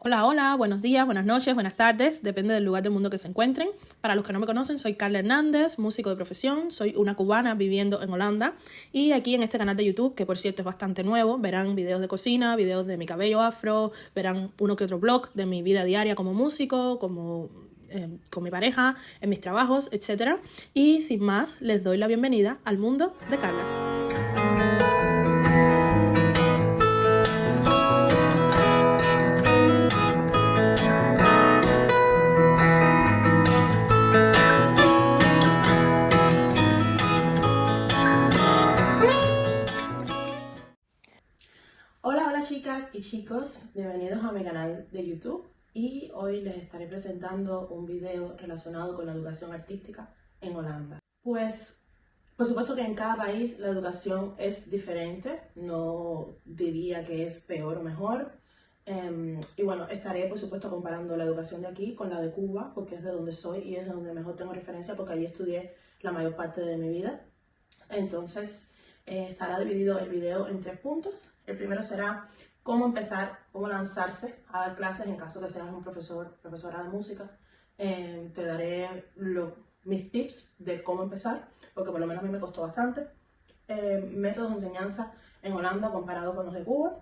Hola, hola, buenos días, buenas noches, buenas tardes, depende del lugar del mundo que se encuentren. Para los que no me conocen, soy Carla Hernández, músico de profesión, soy una cubana viviendo en Holanda y aquí en este canal de YouTube, que por cierto es bastante nuevo, verán videos de cocina, videos de mi cabello afro, verán uno que otro vlog de mi vida diaria como músico, con mi pareja, en mis trabajos, etc. Y sin más, les doy la bienvenida al mundo de Carla. Hola chicas y chicos, bienvenidos a mi canal de YouTube y hoy les estaré presentando un video relacionado con la educación artística en Holanda. Pues, por supuesto que en cada país la educación es diferente, no diría que es peor o mejor. Y bueno, estaré por supuesto comparando la educación de aquí con la de Cuba, porque es de donde soy y es de donde mejor tengo referencia, porque allí estudié la mayor parte de mi vida. Entonces, estará dividido el video en 3 puntos. El primero será cómo empezar, cómo lanzarse a dar clases en caso que seas un profesora de música. Te daré mis tips de cómo empezar, porque por lo menos a mí me costó bastante. Métodos de enseñanza en Holanda comparado con los de Cuba.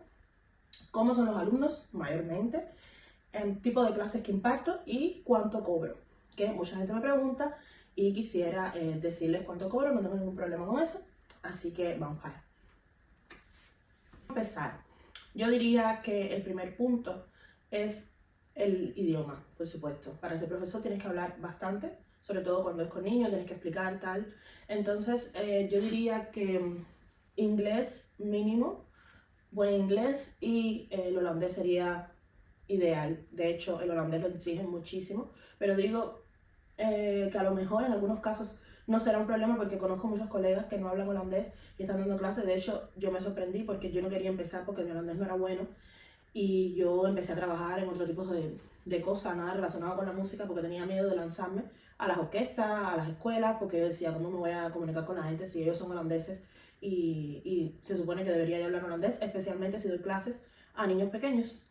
Cómo son los alumnos, mayormente. Tipo de clases que imparto y cuánto cobro, que mucha gente me pregunta y quisiera decirles cuánto cobro, no tengo ningún problema con eso, así que vamos a empezar. Yo diría que el primer punto es el idioma, por supuesto. Para ser profesor tienes que hablar bastante, sobre todo cuando es con niños, tienes que explicar tal. Entonces yo diría que inglés mínimo, buen inglés, y el holandés sería ideal. De hecho, el holandés lo exige muchísimo, pero digo que a lo mejor en algunos casos no será un problema, porque conozco muchos colegas que no hablan holandés y están dando clases. De hecho, yo me sorprendí porque yo no quería empezar porque mi holandés no era bueno y yo empecé a trabajar en otro tipo de cosas, nada relacionado con la música, porque tenía miedo de lanzarme a las orquestas, a las escuelas, porque yo decía, ¿cómo me voy a comunicar con la gente si ellos son holandeses y se supone que debería de hablar holandés, especialmente si doy clases a niños pequeños?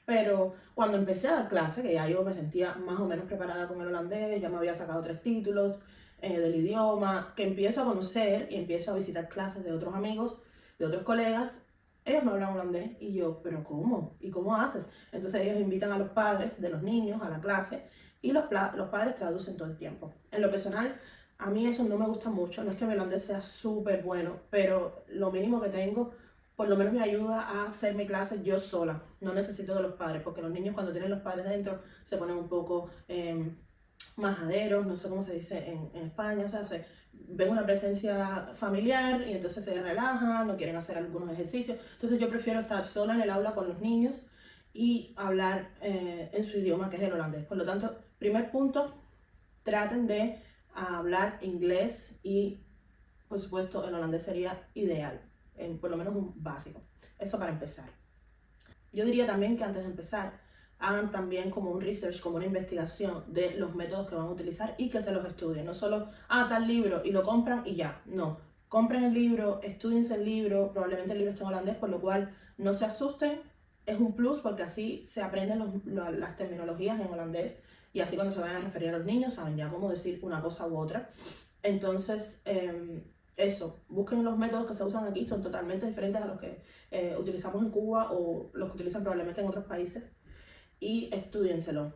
Pero cuando empecé a dar clase, que ya yo me sentía más o menos preparada con el holandés, ya me había sacado 3 títulos del idioma, que empiezo a conocer y empiezo a visitar clases de otros amigos, de otros colegas, ellos no hablan holandés y yo, ¿pero cómo? ¿Y cómo haces? Entonces ellos invitan a los padres de los niños a la clase y los padres traducen todo el tiempo. En lo personal, a mí eso no me gusta mucho, no es que mi holandés sea súper bueno, pero lo mínimo que tengo por lo menos me ayuda a hacer mi clase yo sola. No necesito de los padres, porque los niños cuando tienen los padres dentro se ponen un poco majaderos, no sé cómo se dice en España, o sea, ven una presencia familiar y entonces se relajan, no quieren hacer algunos ejercicios. Entonces yo prefiero estar sola en el aula con los niños y hablar en su idioma, que es el holandés. Por lo tanto, primer punto, traten de hablar inglés y, por supuesto, el holandés sería ideal, por lo menos un básico. Eso para empezar. Yo diría también que antes de empezar, hagan también como un research, como una investigación de los métodos que van a utilizar y que se los estudien. No solo, tal libro y lo compran y ya. No. Compren el libro, estudiense el libro, probablemente el libro está en holandés, por lo cual no se asusten. Es un plus porque así se aprenden las terminologías en holandés y así cuando se vayan a referir a los niños saben ya cómo decir una cosa u otra. Entonces, eso, busquen los métodos que se usan aquí, son totalmente diferentes a los que utilizamos en Cuba o los que utilizan probablemente en otros países, y estudienselo.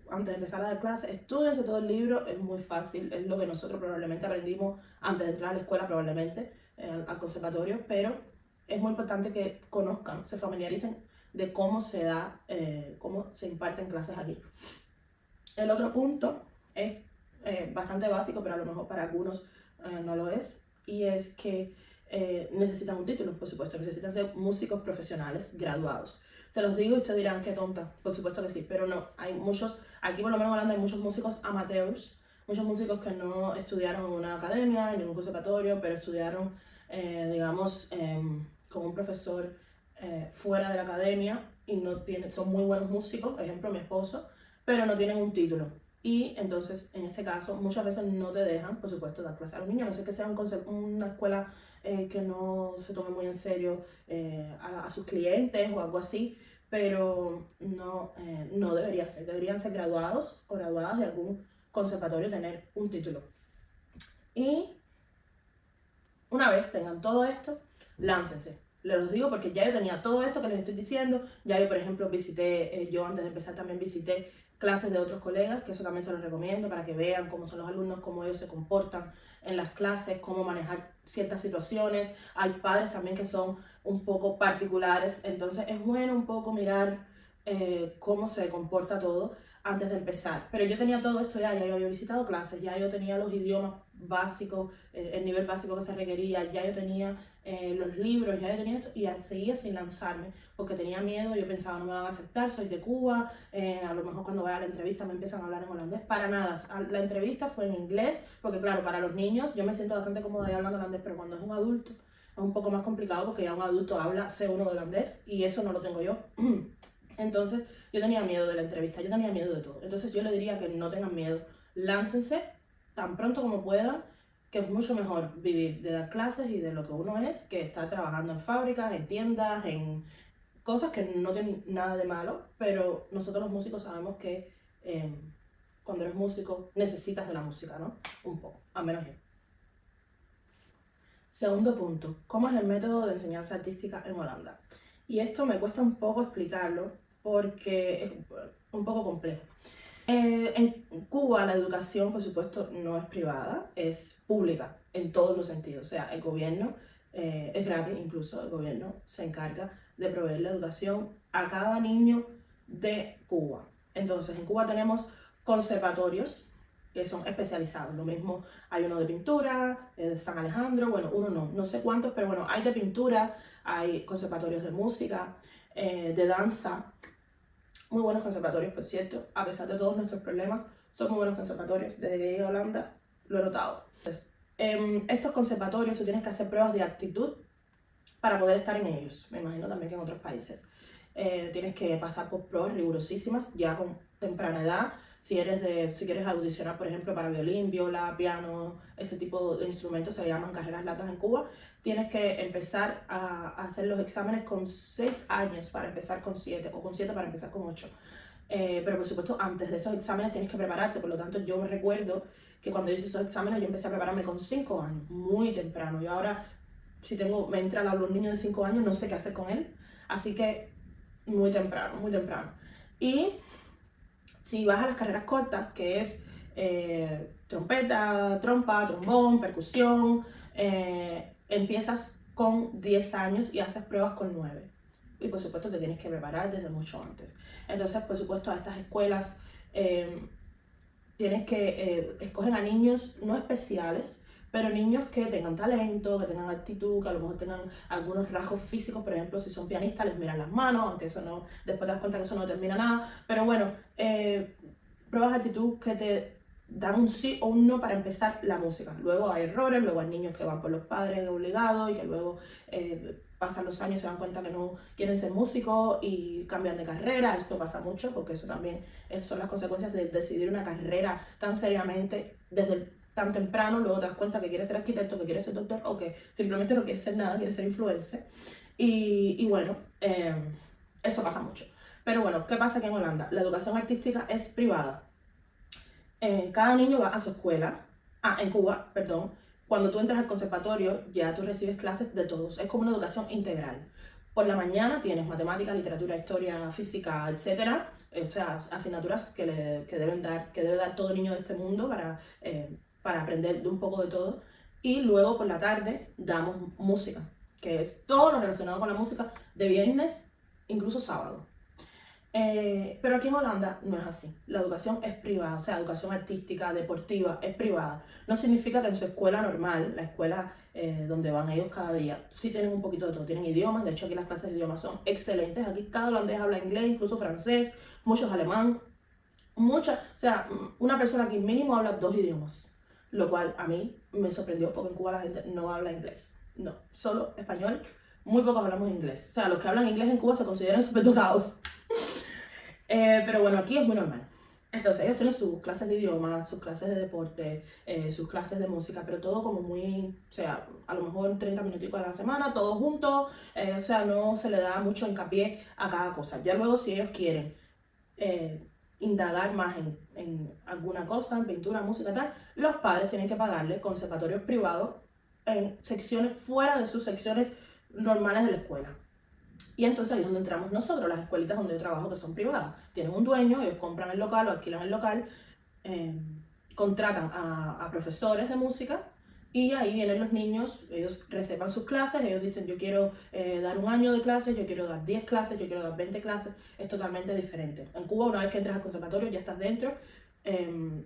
Antes de empezar a dar clases, estudiense todo el libro, es muy fácil, es lo que nosotros probablemente aprendimos antes de entrar a la escuela, probablemente al conservatorio, pero es muy importante que conozcan, se familiaricen de cómo se da, cómo se imparten clases aquí. El otro punto es bastante básico, pero a lo mejor para algunos no lo es, y es que necesitan un título, por supuesto, necesitan ser músicos profesionales graduados. Se los digo y ustedes dirán, qué tonta, por supuesto que sí, pero no, hay muchos, aquí por lo menos en Holanda hay muchos músicos amateurs, muchos músicos que no estudiaron en una academia, en ningún conservatorio, pero estudiaron, digamos, con un profesor fuera de la academia y no tienen, son muy buenos músicos, ejemplo mi esposo, pero no tienen un título. Y entonces, en este caso, muchas veces no te dejan, por supuesto, dar clases a los niños. No sé que sea una escuela que no se tome muy en serio a sus clientes o algo así, pero no debería ser. Deberían ser graduados o graduadas de algún conservatorio, tener un título. Y una vez tengan todo esto, láncense. Les los digo porque ya yo tenía todo esto que les estoy diciendo. Ya yo, por ejemplo, yo antes de empezar también visité clases de otros colegas, que eso también se los recomiendo para que vean cómo son los alumnos, cómo ellos se comportan en las clases, cómo manejar ciertas situaciones. Hay padres también que son un poco particulares, entonces es bueno un poco mirar cómo se comporta todo antes de empezar. Pero yo tenía todo esto ya yo había visitado clases, ya yo tenía los idiomas básicos, el nivel básico que se requería, ya yo tenía los libros, ya yo tenía esto, y seguía sin lanzarme, porque tenía miedo. Yo pensaba, no me van a aceptar, soy de Cuba, a lo mejor cuando vaya a la entrevista me empiezan a hablar en holandés. Para nada, la entrevista fue en inglés, porque claro, para los niños yo me siento bastante cómoda ahí hablando holandés, pero cuando es un adulto es un poco más complicado, porque ya un adulto habla C1 de holandés, y eso no lo tengo yo. Entonces yo tenía miedo de la entrevista, yo tenía miedo de todo. Entonces yo le diría que no tengan miedo, láncense tan pronto como puedan, que es mucho mejor vivir de dar clases y de lo que uno es, que estar trabajando en fábricas, en tiendas, en cosas que no tienen nada de malo, pero nosotros los músicos sabemos que cuando eres músico necesitas de la música, ¿no? Un poco, al menos yo. Segundo punto, ¿cómo es el método de enseñanza artística en Holanda? Y esto me cuesta un poco explicarlo porque es un poco complejo. En Cuba la educación, por supuesto, no es privada, es pública en todos los sentidos. O sea, el gobierno es gratis, incluso el gobierno se encarga de proveer la educación a cada niño de Cuba. Entonces, en Cuba tenemos conservatorios que son especializados. Lo mismo, hay uno de pintura, de San Alejandro, bueno, uno no sé cuántos, pero bueno, hay de pintura, hay conservatorios de música, de danza. Muy buenos conservatorios, por cierto, a pesar de todos nuestros problemas, son muy buenos conservatorios. Desde que llegué a Holanda lo he notado. Entonces, en estos conservatorios tú tienes que hacer pruebas de aptitud para poder estar en ellos. Me imagino también que en otros países. Tienes que pasar por pruebas rigurosísimas ya con temprana edad. Si quieres audicionar, por ejemplo, para violín, viola, piano, ese tipo de instrumentos se llaman carreras largas en Cuba, tienes que empezar a hacer los exámenes con 6 años para empezar con 7, o con 7 para empezar con 8. Pero por supuesto, antes de esos exámenes tienes que prepararte. Por lo tanto, yo me recuerdo que cuando hice esos exámenes yo empecé a prepararme con 5 años, muy temprano. Y ahora, si me entra un niño de 5 años, no sé qué hacer con él. Así que muy temprano, muy temprano. Y si vas a las carreras cortas, que es trompeta, trompa, trombón, percusión, empiezas con 10 años y haces pruebas con 9. Y por supuesto te tienes que preparar desde mucho antes. Entonces, por supuesto, a estas escuelas tienes que escogen a niños no especiales, pero niños que tengan talento, que tengan actitud, que a lo mejor tengan algunos rasgos físicos. Por ejemplo, si son pianistas les miran las manos, aunque eso no, después te das cuenta que eso no determina nada. Pero bueno, pruebas de actitud que te dan un sí o un no para empezar la música. Luego hay errores, luego hay niños que van por los padres obligados y que luego pasan los años y se dan cuenta que no quieren ser músicos y cambian de carrera. Esto pasa mucho porque eso también son las consecuencias de decidir una carrera tan seriamente desde tan temprano. Luego te das cuenta que quieres ser arquitecto, que quieres ser doctor o que simplemente no quieres ser nada, quieres ser influencer. Y bueno, eso pasa mucho. Pero bueno, ¿qué pasa aquí en Holanda? La educación artística es privada. Cada niño va a su escuela. En Cuba, perdón. Cuando tú entras al conservatorio, ya tú recibes clases de todos. Es como una educación integral. Por la mañana tienes matemática, literatura, historia, física, etc. O sea, asignaturas que debe dar todo niño de este mundo para aprender de un poco de todo. Y luego por la tarde damos música, que es todo lo relacionado con la música, de viernes, incluso sábado. Pero aquí en Holanda no es así. La educación es privada, o sea, educación artística, deportiva, es privada. No significa que en su escuela normal, la escuela donde van ellos cada día, sí tienen un poquito de todo, tienen idiomas. De hecho, aquí las clases de idiomas son excelentes. Aquí cada holandés habla inglés, incluso francés, muchos alemán. O sea, una persona aquí mínimo habla 2 idiomas, lo cual a mí me sorprendió porque en Cuba la gente no habla inglés. No, solo español. Muy pocos hablamos inglés. O sea, los que hablan inglés en Cuba se consideran superdotados. Pero bueno, aquí es muy normal. Entonces ellos tienen sus clases de idioma, sus clases de deporte, sus clases de música, pero todo como muy, o sea, a lo mejor 30 minuticos a la semana, todos juntos, o sea, no se le da mucho hincapié a cada cosa. Ya luego si ellos quieren eh, indagar más en alguna cosa, en pintura, música, tal, los padres tienen que pagarle conservatorios privados en secciones fuera de sus secciones normales de la escuela. Y entonces ahí es donde entramos nosotros, las escuelitas donde yo trabajo que son privadas. Tienen un dueño, ellos compran el local o alquilan el local, eh, contratan a profesores de música y ahí vienen los niños, ellos reservan sus clases, ellos dicen yo quiero dar un año de clases, yo quiero dar 10 clases, yo quiero dar 20 clases, es totalmente diferente. En Cuba una vez que entras al conservatorio ya estás dentro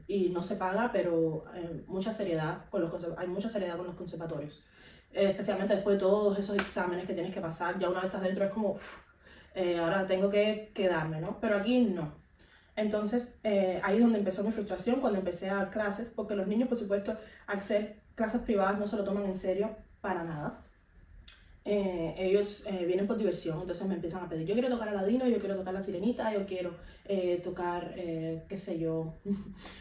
y no se paga, pero mucha seriedad hay mucha seriedad con los conservatorios. Especialmente después de todos esos exámenes que tienes que pasar, ya una vez estás dentro es como, ahora tengo que quedarme, ¿no? Pero aquí no. Entonces, ahí es donde empezó mi frustración cuando empecé a dar clases, porque los niños, por supuesto, al ser clases privadas, no se lo toman en serio para nada. Ellos vienen por diversión, entonces me empiezan a pedir, yo quiero tocar Aladino, yo quiero tocar La Sirenita, yo quiero tocar, qué sé yo,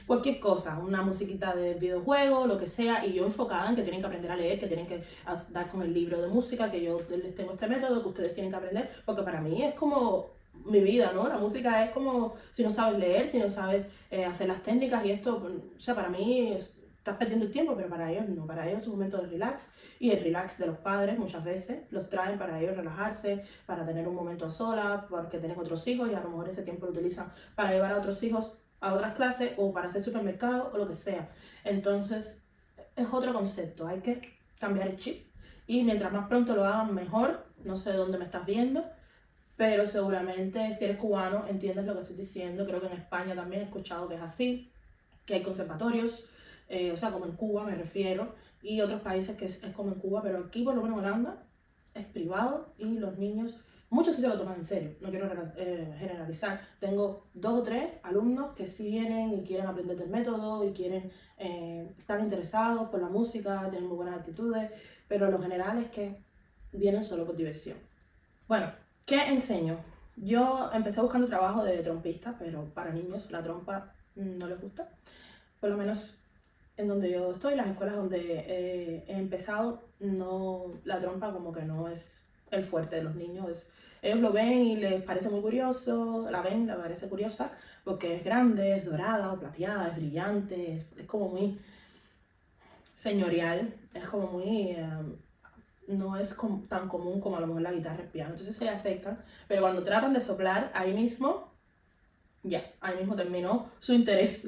cualquier cosa, una musiquita de videojuego, lo que sea, y yo enfocada en que tienen que aprender a leer, que tienen que dar con el libro de música, que yo les tengo este método, que ustedes tienen que aprender, porque para mí es como mi vida, ¿no? La música es como si no sabes leer, si no sabes hacer las técnicas y esto, o sea, para mí estás perdiendo el tiempo, pero para ellos no, para ellos es un momento de relax y el relax de los padres muchas veces los traen para ellos relajarse, para tener un momento a solas, porque tienen otros hijos y a lo mejor ese tiempo lo utilizan para llevar a otros hijos a otras clases o para hacer supermercado o lo que sea. Entonces es otro concepto, hay que cambiar el chip y mientras más pronto lo hagan mejor, no sé dónde me estás viendo, pero seguramente si eres cubano entiendes lo que estoy diciendo, creo que en España también he escuchado que es así, que hay conservatorios, o sea, como en Cuba me refiero, y otros países que es como en Cuba, pero aquí por lo menos en Holanda es privado y los niños, muchos sí se lo toman en serio, no quiero generalizar, tengo 2 o 3 alumnos que sí vienen y quieren aprender del método y quieren, están interesados por la música, tienen muy buenas actitudes, pero lo general es que vienen solo por diversión. Bueno, ¿qué enseño? Yo empecé buscando trabajo de trompista, pero para niños la trompa no les gusta. Por lo menos en donde yo estoy, las escuelas donde he empezado, no, la trompa como que no es el fuerte de los niños. Ellos lo ven y les parece muy curioso, la ven, les parece curiosa, porque es grande, es dorada o plateada, es brillante, es como muy señorial, es como muy... no es tan común como a lo mejor la guitarra y el piano. Entonces se le acercan, pero cuando tratan de soplar ahí mismo, ya, ahí mismo terminó su interés,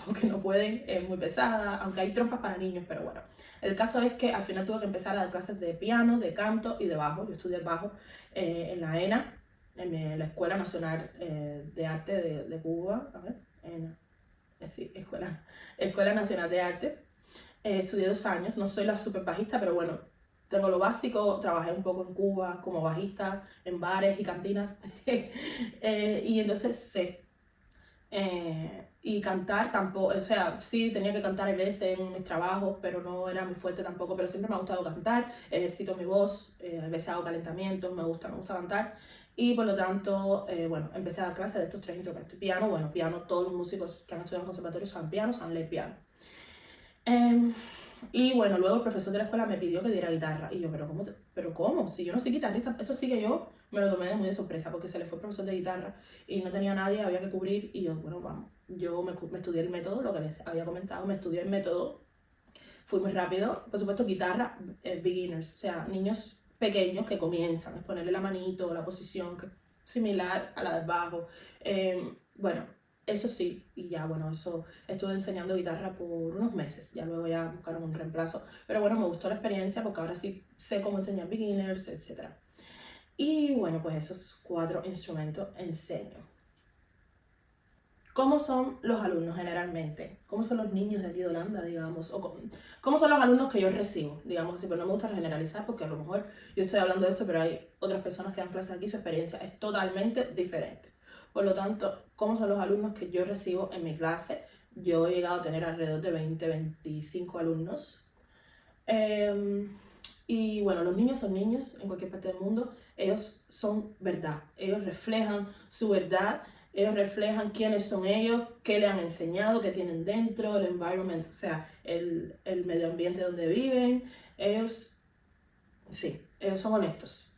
porque no pueden, es muy pesada, aunque hay trompas para niños, pero bueno. El caso es que al final tuve que empezar a dar clases de piano, de canto y de bajo. Yo estudié el bajo en la ENA, en la Escuela Nacional de Arte de Cuba, a ver, ENA, sí, Escuela Nacional de Arte. Estudié 2 años, no soy la super bajista, pero bueno, tengo lo básico, trabajé un poco en Cuba como bajista en bares y cantinas y entonces sé. Y cantar tampoco, o sea, sí tenía que cantar a veces en mis trabajos, pero no era muy fuerte tampoco, pero siempre me ha gustado cantar, ejercito mi voz, a veces hago calentamientos, me gusta cantar y por lo tanto, bueno, empecé a dar clases de estos 3 instrumentos. Piano, bueno, piano, todos los músicos que han estudiado en conservatorio saben piano, saben leer piano. Eh, y bueno, luego el profesor de la escuela me pidió que diera guitarra. Y yo, ¿pero cómo? Si yo no soy guitarrista, eso sí que yo me lo tomé muy de sorpresa porque se le fue el profesor de guitarra y no tenía nadie, había que cubrir. Y yo, bueno, vamos. Yo me estudié el método, lo que les había comentado, me estudié el método, fui muy rápido. Por supuesto, guitarra, beginners, o sea, niños pequeños que comienzan, es ponerle la manito, la posición similar a la del bajo. Bueno, eso sí, y ya bueno, eso estuve enseñando guitarra por unos meses, ya luego ya buscaron un reemplazo, pero bueno, me gustó la experiencia porque ahora sí sé cómo enseñar beginners, etc. Y bueno, pues esos 4 instrumentos enseño. ¿Cómo son los alumnos generalmente? ¿Cómo son los niños de aquí de Holanda, digamos? ¿O cómo son los alumnos que yo recibo? Digamos, sí, pero no me gusta generalizar porque a lo mejor yo estoy hablando de esto, pero hay otras personas que dan clases aquí, su experiencia es totalmente diferente. Por lo tanto, ¿cómo son los alumnos que yo recibo en mi clase? Yo he llegado a tener alrededor de 20, 25 alumnos. Y bueno, los niños son niños en cualquier parte del mundo, ellos son verdad, ellos reflejan su verdad Ellos reflejan quiénes son ellos, qué le han enseñado, qué tienen dentro, el environment, o sea, el medio ambiente donde viven. Ellos, sí, ellos son honestos.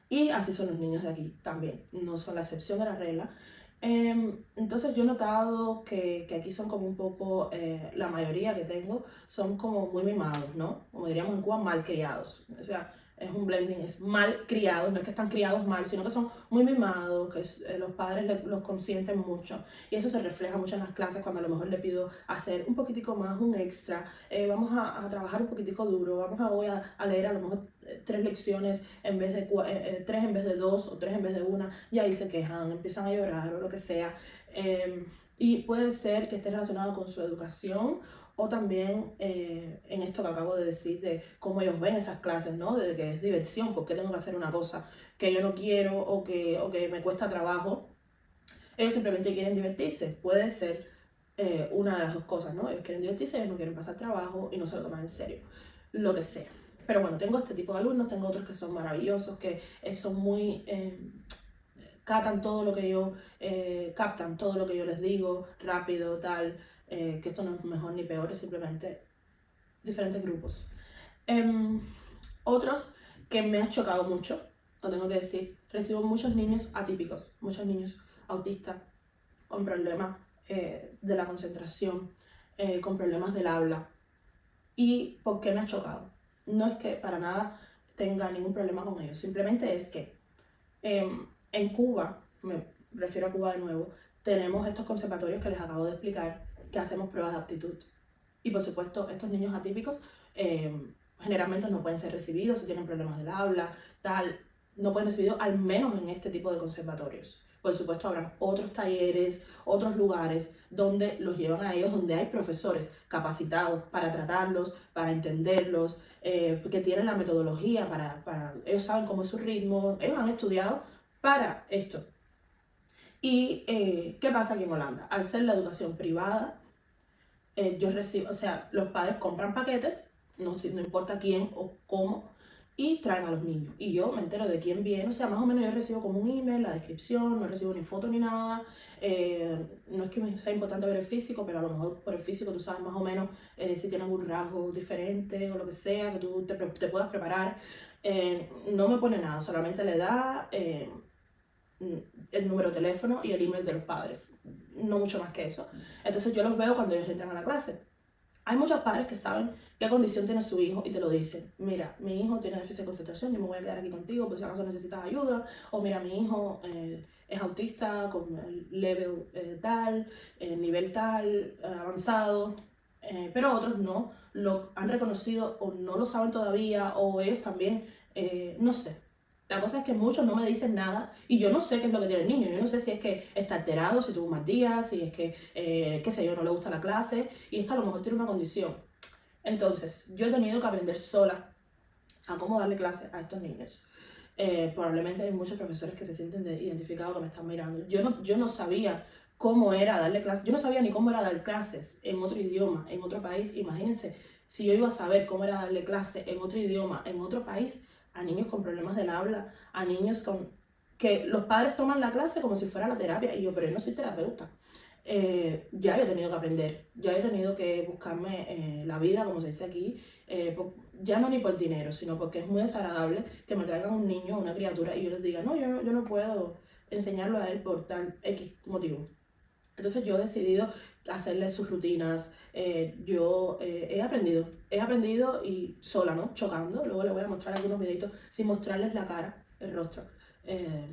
Y así son los niños de aquí también, no son la excepción de la regla. Entonces yo he notado que aquí son como un poco, la mayoría que tengo, son como muy mimados, ¿no? Como diríamos en Cuba, mal criados. O sea, es un blending, es mal criados, no es que están criados mal, sino que son muy mimados, que los padres los consienten mucho. Y eso se refleja mucho en las clases cuando a lo mejor le pido hacer un poquitico más, un extra, vamos a trabajar un poquitico duro, vamos a, hoy a leer a lo mejor 3 lecciones en vez de 3 en vez de 2 o 3 en vez de una, y ahí se quejan, empiezan a llorar o lo que sea. Y puede ser que esté relacionado con su educación o también en esto que acabo de decir de cómo ellos ven esas clases, ¿no? De que es diversión, porque tengo que hacer una cosa que yo no quiero o que me cuesta trabajo. Ellos simplemente quieren divertirse, puede ser una de las dos cosas, ¿no? Ellos quieren divertirse, ellos no quieren pasar trabajo y no se lo toman en serio, lo que sea. Pero bueno, tengo este tipo de alumnos, tengo otros que son maravillosos, que son muy... captan todo lo que yo les digo, rápido, tal, que esto no es mejor ni peor, es simplemente diferentes grupos. Otros que me ha chocado mucho, lo tengo que decir, recibo muchos niños atípicos, muchos niños autistas, con problemas de la concentración, con problemas del habla. ¿Y por qué me ha chocado? No es que para nada tenga ningún problema con ellos, simplemente es que en Cuba, me refiero a Cuba de nuevo, tenemos estos conservatorios que les acabo de explicar, que hacemos pruebas de aptitud. Y por supuesto, estos niños atípicos generalmente no pueden ser recibidos si tienen problemas del habla, tal, no pueden ser recibidos al menos en este tipo de conservatorios. Por supuesto, habrán otros talleres, otros lugares donde los llevan a ellos, donde hay profesores capacitados para tratarlos, para entenderlos, que tienen la metodología ellos saben cómo es su ritmo, ellos han estudiado para esto. ¿Y qué pasa aquí en Holanda? Al ser la educación privada, yo recibo, o sea, los padres compran paquetes, no importa quién o cómo, y traen a los niños. Y yo me entero de quién viene, o sea, más o menos yo recibo como un email, la descripción, no recibo ni foto ni nada. No es que me sea importante ver el físico, pero a lo mejor por el físico tú sabes más o menos si tiene algún rasgo diferente o lo que sea, que tú te puedas preparar. No me pone nada, solamente le da el número de teléfono y el email de los padres, no mucho más que eso. Entonces yo los veo cuando ellos entran a la clase. Hay muchos padres que saben qué condición tiene su hijo y te lo dicen. Mira, mi hijo tiene déficit de concentración, yo me voy a quedar aquí contigo por si acaso necesitas ayuda. O mira, mi hijo es autista con el level tal, nivel tal, avanzado. Pero otros no lo han reconocido o no lo saben todavía o ellos también, no sé. La cosa es que muchos no me dicen nada y yo no sé qué es lo que tiene el niño. Yo no sé si es que está alterado, si tuvo un mal día, si es que, qué sé yo, no le gusta la clase y es que a lo mejor tiene una condición. Entonces, yo he tenido que aprender sola a cómo darle clase a estos niños. Probablemente hay muchos profesores que se sienten identificados que me están mirando. Yo no sabía cómo era darle clases, yo no sabía ni cómo era dar clases en otro idioma, en otro país. Imagínense, si yo iba a saber cómo era darle clase en otro idioma, en otro país, a niños con problemas del habla, a niños con que los padres toman la clase como si fuera la terapia, y yo, pero yo no soy terapeuta. Ya he tenido que aprender, ya he tenido que buscarme la vida, como se dice aquí, ya no ni por dinero, sino porque es muy desagradable que me traigan un niño, una criatura, y yo les diga, no, yo no puedo enseñarlo a él por tal X motivo. Entonces yo he decidido hacerle sus rutinas, yo he aprendido y sola, ¿no? Chocando, luego les voy a mostrar algunos videitos sin mostrarles la cara, el rostro,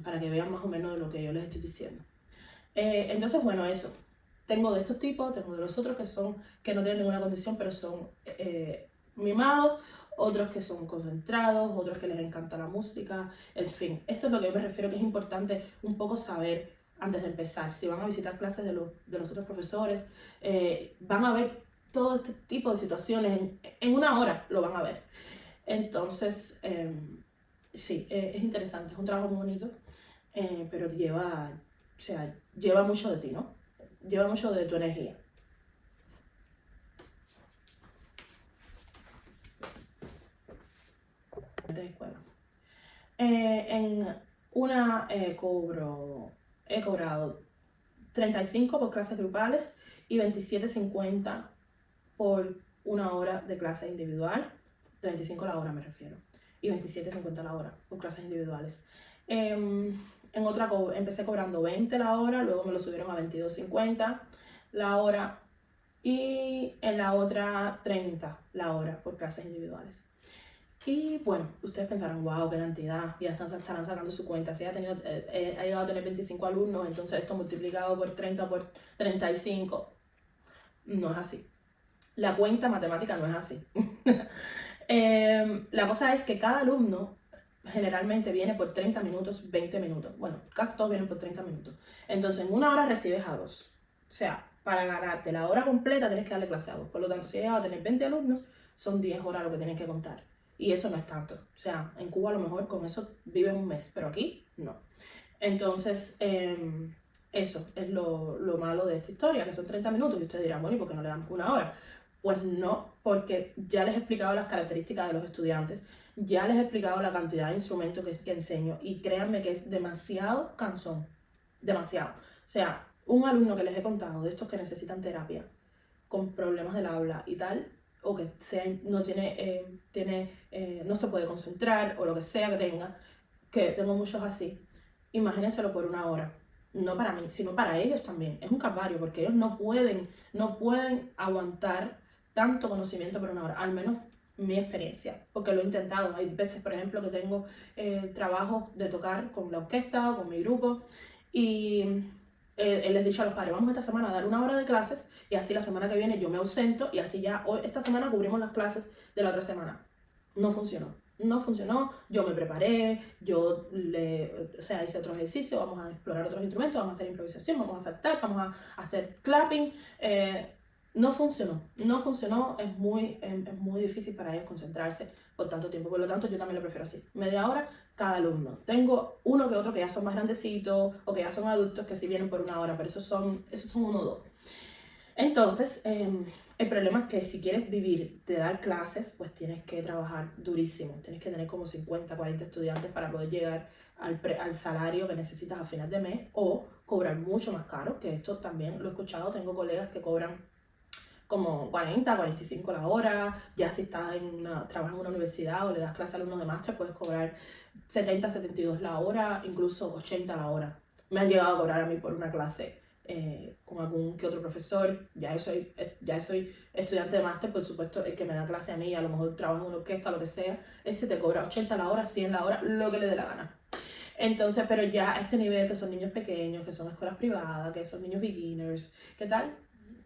para que vean más o menos lo que yo les estoy diciendo. Entonces, bueno, eso. Tengo de estos tipos, tengo de los otros que no tienen ninguna condición, pero son mimados, otros que son concentrados, otros que les encanta la música, en fin. Esto es lo que yo me refiero que es importante un poco saber antes de empezar. Si van a visitar clases de los otros profesores, van a ver todo este tipo de situaciones, en una hora lo van a ver. Entonces, sí, es interesante, es un trabajo muy bonito, pero lleva mucho de ti, ¿no? Lleva mucho de tu energía. De escuela. En una he cobrado 35 por clases grupales y 27.50 por una hora de clase individual. 35 la hora me refiero. Y 27.50 la hora por clases individuales. En otra empecé cobrando 20 la hora, luego me lo subieron a 22.50 la hora y en la otra 30 la hora por clases individuales. Y bueno, ustedes pensarán, wow, qué cantidad, ya estarán sacando su cuenta. Si ha llegado a tener 25 alumnos, entonces esto multiplicado por 30 por 35, no es así. La cuenta matemática no es así. La cosa es que cada alumno generalmente viene por 30 minutos, 20 minutos. Bueno, casi todos vienen por 30 minutos. Entonces, en una hora recibes a 2. O sea, para ganarte la hora completa tienes que darle clase a 2. Por lo tanto, si llegas a tener 20 alumnos, son 10 horas lo que tienes que contar. Y eso no es tanto. O sea, en Cuba a lo mejor con eso vives un mes, pero aquí no. Entonces, eso es lo malo de esta historia, que son 30 minutos. Y ustedes dirán, bueno, ¿y por qué no le dan una hora? Pues no, porque ya les he explicado las características de los estudiantes, ya les he explicado la cantidad de instrumentos que enseño y créanme que es demasiado cansón, demasiado. O sea, un alumno que les he contado de estos que necesitan terapia, con problemas del habla y tal, o que no no se puede concentrar o lo que sea que tenga, que tengo muchos así, imagínenselo por una hora. No para mí, sino para ellos también. Es un calvario porque ellos no pueden aguantar tanto conocimiento por una hora, al menos mi experiencia, porque lo he intentado. Hay veces, por ejemplo, que tengo trabajos de tocar con la orquesta o con mi grupo y les he dicho a los padres, vamos esta semana a dar una hora de clases y así la semana que viene yo me ausento y así ya esta semana cubrimos las clases de la otra semana. No funcionó. No funcionó, yo me preparé, hice otro ejercicio, vamos a explorar otros instrumentos, vamos a hacer improvisación, vamos a saltar, vamos a hacer clapping. No funcionó, es muy difícil para ellos concentrarse por tanto tiempo, por lo tanto yo también lo prefiero así, media hora cada alumno. Tengo uno que otro que ya son más grandecitos o que ya son adultos que sí vienen por una hora, pero esos son uno o dos. Entonces, el problema es que si quieres vivir de dar clases, pues tienes que trabajar durísimo. Tienes que tener como 50, 40 estudiantes para poder llegar al salario que necesitas a final de mes o cobrar mucho más caro, que esto también lo he escuchado. Tengo colegas que cobran como 40, 45 la hora. Ya si estás trabajas en una universidad o le das clase a alumnos de máster, puedes cobrar 70, 72 la hora, incluso 80 la hora. Me han llegado a cobrar a mí por una clase con algún que otro profesor. Ya soy estudiante de máster, por supuesto, el que me da clase a mí, a lo mejor trabaja en una orquesta, lo que sea, ese te cobra 80 la hora, 100 la hora, lo que le dé la gana. Entonces, pero ya a este nivel, que son niños pequeños, que son escuelas privadas, que son niños beginners, ¿qué tal?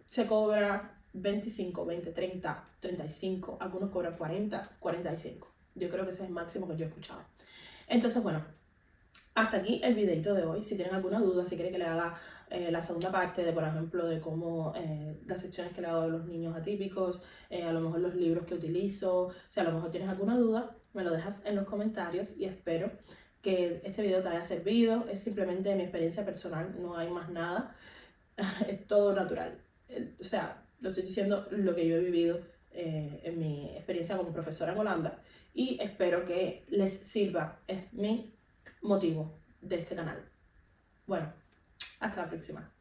Se cobra 25, 20, 30, 35, algunos cobran 40, 45. Yo creo que ese es el máximo que yo he escuchado. Entonces, bueno, hasta aquí el videito de hoy. Si tienen alguna duda, si quieren que le haga la segunda parte de, por ejemplo, de cómo las secciones que le hago a los niños atípicos, a lo mejor los libros que utilizo, si a lo mejor tienes alguna duda, me lo dejas en los comentarios y espero que este video te haya servido. Es simplemente mi experiencia personal, no hay más nada, es todo natural. O sea, lo estoy diciendo lo que yo he vivido en mi experiencia como profesora en Holanda y espero que les sirva. Es mi motivo de este canal. Bueno, hasta la próxima.